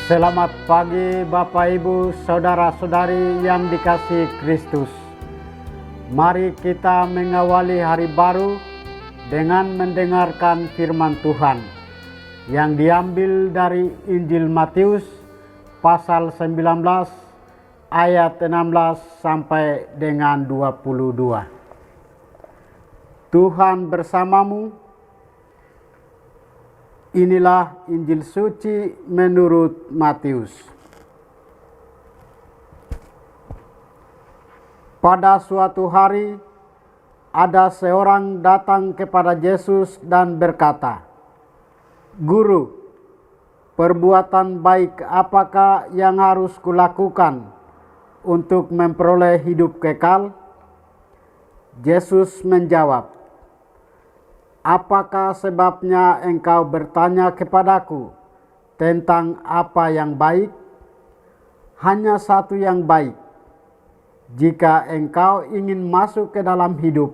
Selamat pagi Bapak Ibu Saudara-saudari yang dikasihi Kristus. Mari kita mengawali hari baru dengan mendengarkan firman Tuhan yang diambil dari Injil Matius pasal 19 ayat 16 sampai dengan 22. Tuhan bersamamu. Inilah Injil suci menurut Matius. Pada suatu hari, ada seorang datang kepada Yesus dan berkata, "Guru, perbuatan baik apakah yang harus kulakukan untuk memperoleh hidup kekal?" Yesus menjawab, "Apakah sebabnya engkau bertanya kepadaku tentang apa yang baik? Hanya satu yang baik. Jika engkau ingin masuk ke dalam hidup,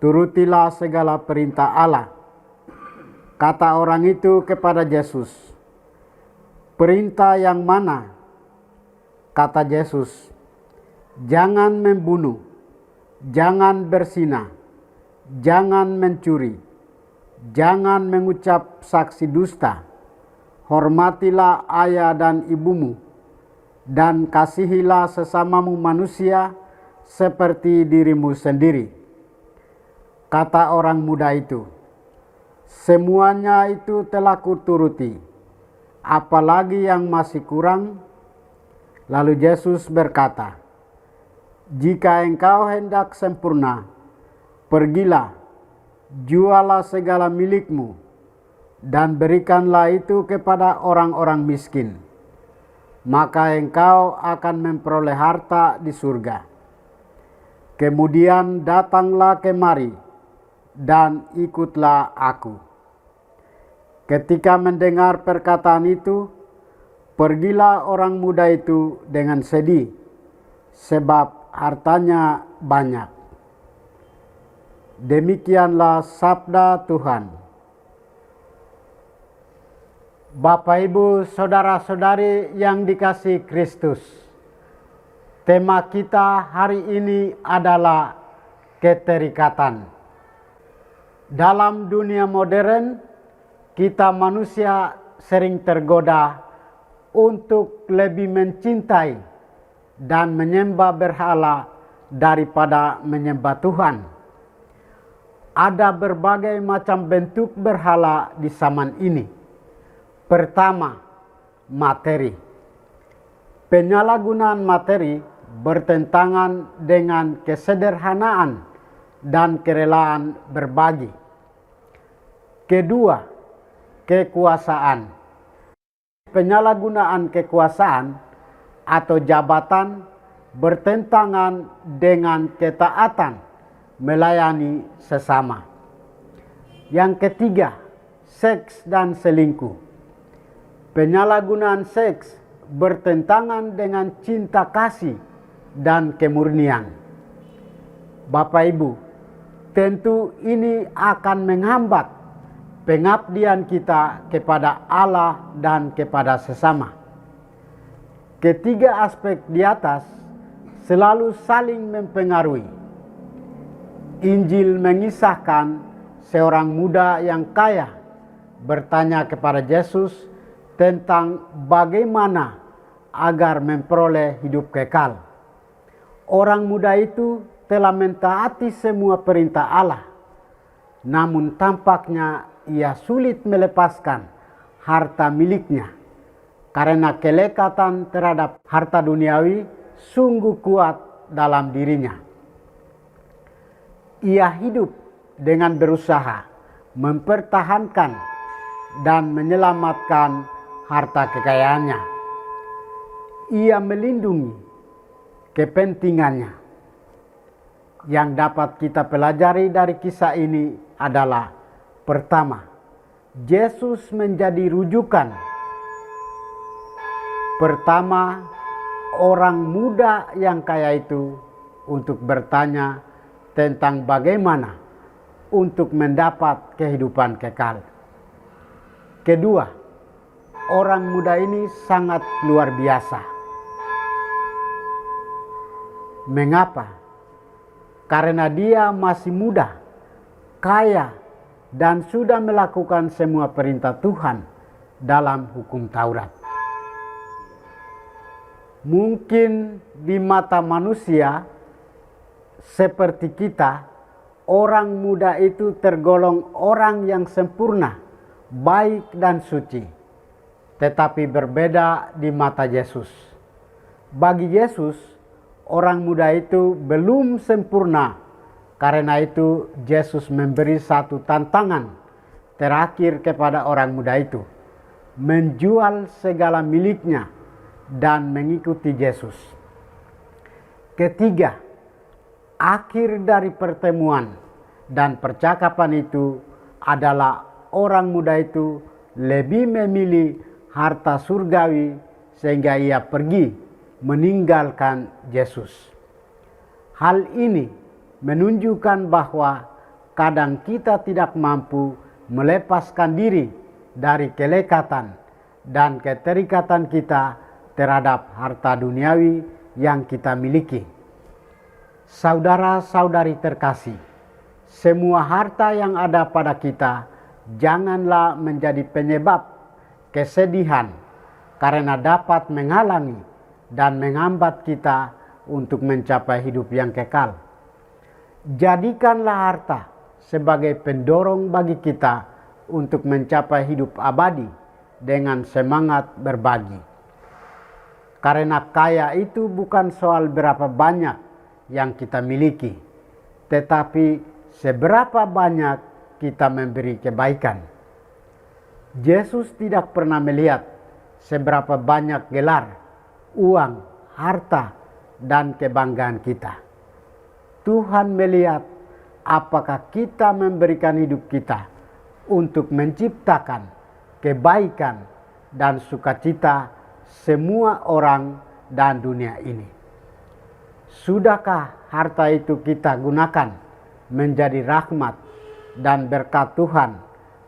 turutilah segala perintah Allah." Kata orang itu kepada Yesus, "Perintah yang mana?" Kata Yesus, "Jangan membunuh, jangan berzina, jangan mencuri, jangan mengucap saksi dusta, hormatilah ayah dan ibumu, dan kasihilah sesamamu manusia seperti dirimu sendiri." Kata orang muda itu, "Semuanya itu telah kuturuti, apalagi yang masih kurang?" Lalu Yesus berkata, "Jika engkau hendak sempurna, pergilah, jualah segala milikmu, dan berikanlah itu kepada orang-orang miskin. Maka engkau akan memperoleh harta di surga. Kemudian datanglah kemari, dan ikutlah aku." Ketika mendengar perkataan itu, pergilah orang muda itu dengan sedih, sebab hartanya banyak. Demikianlah sabda Tuhan. Bapak Ibu Saudara-saudari yang dikasihi Kristus, tema kita hari ini adalah keterikatan. Dalam dunia modern, kita manusia sering tergoda untuk lebih mencintai dan menyembah berhala daripada menyembah Tuhan. Ada berbagai macam bentuk berhala di zaman ini. Pertama, materi. Penyalahgunaan materi bertentangan dengan kesederhanaan dan kerelaan berbagi. Kedua, kekuasaan. Penyalahgunaan kekuasaan atau jabatan bertentangan dengan ketaatan melayani sesama. Yang ketiga, seks dan selingkuh. Penyalahgunaan seks bertentangan dengan cinta kasih dan kemurnian. Bapak Ibu, tentu ini akan menghambat pengabdian kita kepada Allah dan kepada sesama. Ketiga aspek di atas selalu saling mempengaruhi. Injil mengisahkan seorang muda yang kaya bertanya kepada Yesus tentang bagaimana agar memperoleh hidup kekal. Orang muda itu telah mentaati semua perintah Allah, namun tampaknya ia sulit melepaskan harta miliknya karena kelekatan terhadap harta duniawi sungguh kuat dalam dirinya. Ia hidup dengan berusaha mempertahankan dan menyelamatkan harta kekayaannya. Ia melindungi kepentingannya. Yang dapat kita pelajari dari kisah ini adalah: pertama, Yesus menjadi rujukan. Pertama, orang muda yang kaya itu untuk bertanya tentang bagaimana untuk mendapat kehidupan kekal. Kedua, orang muda ini sangat luar biasa. Mengapa? Karena dia masih muda, kaya, dan sudah melakukan semua perintah Tuhan dalam hukum Taurat. Mungkin di mata manusia seperti kita, orang muda itu tergolong orang yang sempurna, baik dan suci. Tetapi berbeda di mata Yesus. Bagi Yesus, orang muda itu belum sempurna. Karena itu Yesus memberi satu tantangan terakhir kepada orang muda itu. Menjual segala miliknya dan mengikuti Yesus. Ketiga, akhir dari pertemuan dan percakapan itu adalah orang muda itu lebih memilih harta surgawi sehingga ia pergi meninggalkan Yesus. Hal ini menunjukkan bahwa kadang kita tidak mampu melepaskan diri dari kelekatan dan keterikatan kita terhadap harta duniawi yang kita miliki. Saudara-saudari terkasih, semua harta yang ada pada kita janganlah menjadi penyebab kesedihan karena dapat menghalangi dan menghambat kita untuk mencapai hidup yang kekal. Jadikanlah harta sebagai pendorong bagi kita untuk mencapai hidup abadi dengan semangat berbagi. Karena kaya itu bukan soal berapa banyak yang kita miliki, tetapi seberapa banyak kita memberi kebaikan. Yesus tidak pernah melihat seberapa banyak gelar, uang, harta, dan kebanggaan kita. Tuhan melihat apakah kita memberikan hidup kita untuk menciptakan kebaikan dan sukacita semua orang dan dunia ini. Sudahkah harta itu kita gunakan menjadi rahmat dan berkat Tuhan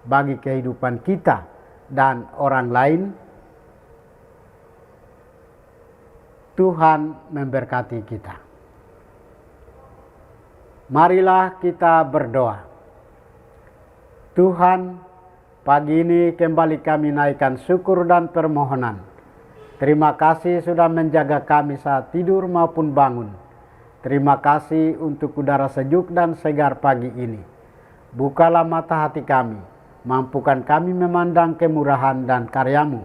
bagi kehidupan kita dan orang lain? Tuhan memberkati kita. Marilah kita berdoa. Tuhan, pagi ini kembali kami naikkan syukur dan permohonan. Terima kasih sudah menjaga kami saat tidur maupun bangun. Terima kasih untuk udara sejuk dan segar pagi ini. Bukalah mata hati kami, mampukan kami memandang kemurahan dan karya-Mu,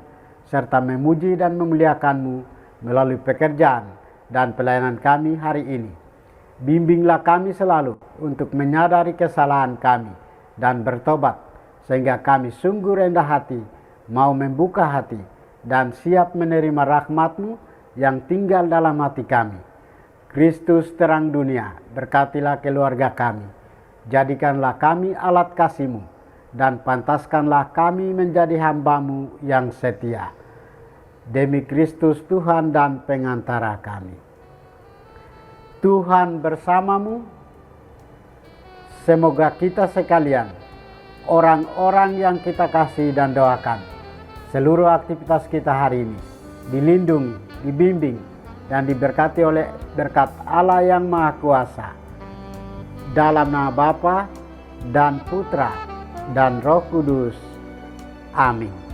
serta memuji dan memuliakan-Mu melalui pekerjaan dan pelayanan kami hari ini. Bimbinglah kami selalu untuk menyadari kesalahan kami dan bertobat, sehingga kami sungguh rendah hati, mau membuka hati, dan siap menerima rahmat-Mu yang tinggal dalam hati kami. Kristus terang dunia, berkatilah keluarga kami. Jadikanlah kami alat kasih-Mu, dan pantaskanlah kami menjadi hamba-Mu yang setia. Demi Kristus Tuhan dan pengantara kami. Tuhan bersamamu. Semoga kita sekalian, orang-orang yang kita kasih dan doakan, seluruh aktivitas kita hari ini dilindungi, dibimbing, dan diberkati oleh berkat Allah yang Maha Kuasa. Dalam nama Bapa dan Putra dan Roh Kudus. Amin.